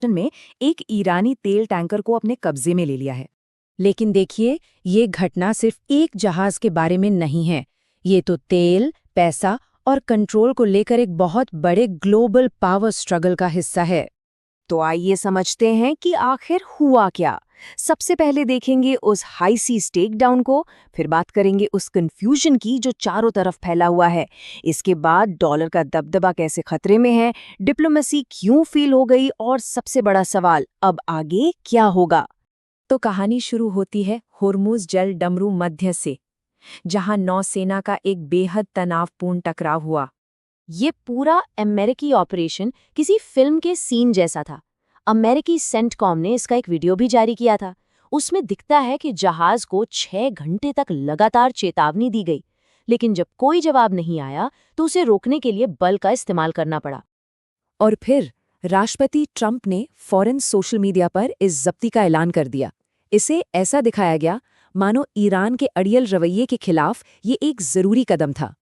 में एक ईरानी तेल टैंकर को अपने कब्जे में ले लिया है। लेकिन देखिए, ये घटना सिर्फ एक जहाज के बारे में नहीं है। ये तो तेल, पैसा और कंट्रोल को लेकर एक बहुत बड़े ग्लोबल पावर स्ट्रगल का हिस्सा है। तो आइए समझते हैं कि आखिर हुआ क्या। सबसे पहले देखेंगे उस हाई सी टेक डाउन को, फिर बात करेंगे उस कंफ्यूजन की जो चारों तरफ फैला हुआ है। इसके बाद डॉलर का दबदबा कैसे खतरे में है, डिप्लोमेसी क्यों फेल हो गई, और सबसे बड़ा सवाल, अब आगे क्या होगा। तो कहानी शुरू होती है होर्मुज जल डमरू मध्य से, जहां नौसेना का एक बेहद तनावपूर्ण टकराव हुआ। ये पूरा अमेरिकी ऑपरेशन किसी फिल्म के सीन जैसा था। अमेरिकी सेंटकॉम ने इसका एक वीडियो भी जारी किया था। उसमें दिखता है कि जहाज को 6 घंटे तक लगातार चेतावनी दी गई, लेकिन जब कोई जवाब नहीं आया तो उसे रोकने के लिए बल का इस्तेमाल करना पड़ा। और फिर राष्ट्रपति ट्रंप ने फौरन सोशल मीडिया पर इस जब्ती का ऐलान कर दिया। इसे ऐसा दिखाया गया मानो ईरान के अड़ियल रवैये के खिलाफ ये एक जरूरी कदम था।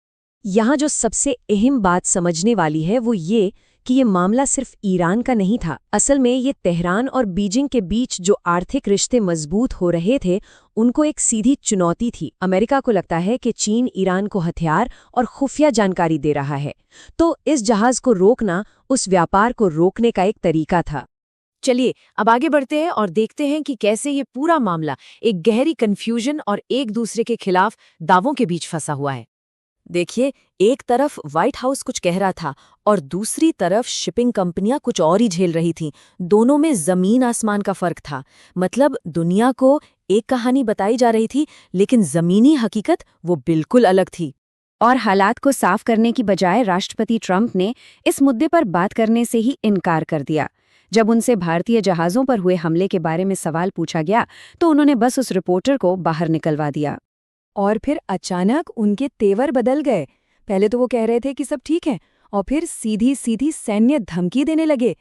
यहाँ जो सबसे अहम बात समझने वाली है वो ये कि ये मामला सिर्फ ईरान का नहीं था। असल में ये तेहरान और बीजिंग के बीच जो आर्थिक रिश्ते मजबूत हो रहे थे, उनको एक सीधी चुनौती थी। अमेरिका को लगता है कि चीन ईरान को हथियार और खुफिया जानकारी दे रहा है, तो इस जहाज को रोकना उस व्यापार को रोकने का एक तरीका था। चलिए अब आगे बढ़ते हैं और देखते हैं कि कैसे ये पूरा मामला एक गहरी कन्फ्यूजन और एक दूसरे के खिलाफ दावों के बीच फंसा हुआ है। देखिए, एक तरफ व्हाइट हाउस कुछ कह रहा था और दूसरी तरफ शिपिंग कंपनियां कुछ और ही झेल रही थीं। दोनों में जमीन आसमान का फर्क था। मतलब दुनिया को एक कहानी बताई जा रही थी, लेकिन जमीनी हकीकत वो बिल्कुल अलग थी। और हालात को साफ करने की बजाय राष्ट्रपति ट्रंप ने इस मुद्दे पर बात करने से ही इनकार कर दिया। जब उनसे भारतीय जहाज़ों पर हुए हमले के बारे में सवाल पूछा गया तो उन्होंने बस उस रिपोर्टर को बाहर निकलवा दिया। और फिर अचानक उनके तेवर बदल गए। पहले तो वो कह रहे थे कि सब ठीक है, और फिर सीधी सीधी सैन्य धमकी देने लगे।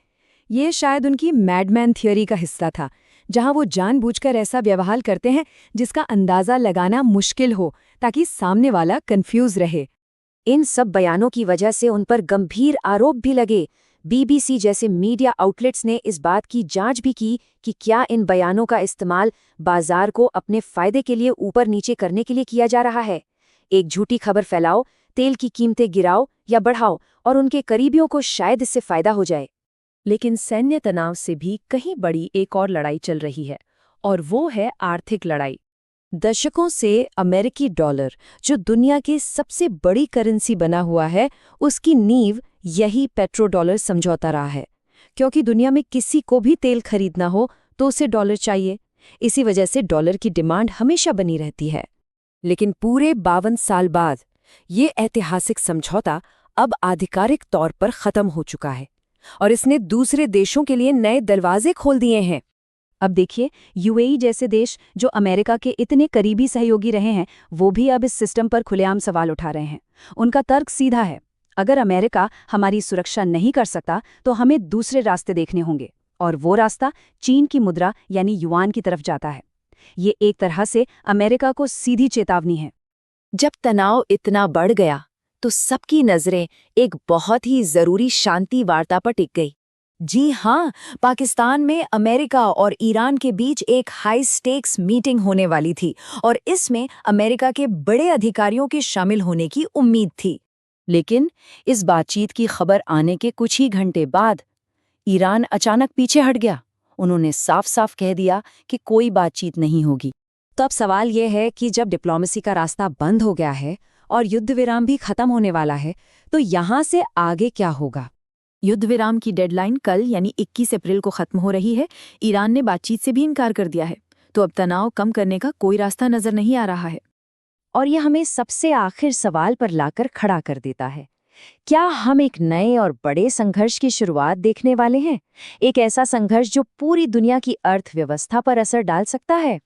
ये शायद उनकी मैडमैन थियोरी का हिस्सा था, जहां वो जानबूझकर ऐसा व्यवहार करते हैं जिसका अंदाजा लगाना मुश्किल हो, ताकि सामने वाला कंफ्यूज रहे। इन सब बयानों की वजह से उन पर गंभीर आरोप भी लगे। बीबीसी जैसे मीडिया आउटलेट्स ने इस बात की जांच भी की कि क्या इन बयानों का इस्तेमाल बाजार को अपने फायदे के लिए ऊपर नीचे करने के लिए किया जा रहा है। एक झूठी खबर फैलाओ, तेल की कीमतें गिराओ या बढ़ाओ, और उनके करीबियों को शायद इससे फायदा हो जाए। लेकिन सैन्य तनाव से भी कहीं बड़ी एक और लड़ाई चल रही है, और वो है आर्थिक लड़ाई। दशकों से अमेरिकी डॉलर, जो दुनिया की सबसे बड़ी करेंसी बना हुआ है, उसकी नींव यही पेट्रो डॉलर समझौता रहा है। क्योंकि दुनिया में किसी को भी तेल खरीदना हो तो उसे डॉलर चाहिए। इसी वजह से डॉलर की डिमांड हमेशा बनी रहती है। लेकिन पूरे 52 साल बाद ये ऐतिहासिक समझौता अब आधिकारिक तौर पर खत्म हो चुका है, और इसने दूसरे देशों के लिए नए दरवाजे खोल दिए हैं। अब देखिए, यूएई जैसे देश जो अमेरिका के इतने करीबी सहयोगी रहे हैं, वो भी अब इस सिस्टम पर खुलेआम सवाल उठा रहे हैं। उनका तर्क सीधा है, अगर अमेरिका हमारी सुरक्षा नहीं कर सकता तो हमें दूसरे रास्ते देखने होंगे, और वो रास्ता चीन की मुद्रा यानी युआन की तरफ जाता है। ये एक तरह से अमेरिका को सीधी चेतावनी है। जब तनाव इतना बढ़ गया तो सबकी नजरें एक बहुत ही जरूरी शांति वार्ता पर टिक गई। जी हाँ, पाकिस्तान में अमेरिका और ईरान के बीच एक हाई स्टेक्स मीटिंग होने वाली थी, और इसमें अमेरिका के बड़े अधिकारियों के शामिल होने की उम्मीद थी। लेकिन इस बातचीत की खबर आने के कुछ ही घंटे बाद ईरान अचानक पीछे हट गया। उन्होंने साफ साफ कह दिया कि कोई बातचीत नहीं होगी। तो अब सवाल यह है कि जब डिप्लोमेसी का रास्ता बंद हो गया है और युद्ध विराम भी खत्म होने वाला है, तो यहाँ से आगे क्या होगा? युद्ध विराम की डेडलाइन कल यानी 21 अप्रैल को खत्म हो रही है। ईरान ने बातचीत से भी इनकार कर दिया है, तो अब तनाव कम करने का कोई रास्ता नजर नहीं आ रहा है। और यह हमें सबसे आखिर सवाल पर लाकर खड़ा कर देता है, क्या हम एक नए और बड़े संघर्ष की शुरुआत देखने वाले हैं? एक ऐसा संघर्ष जो पूरी दुनिया की अर्थव्यवस्था पर असर डाल सकता है।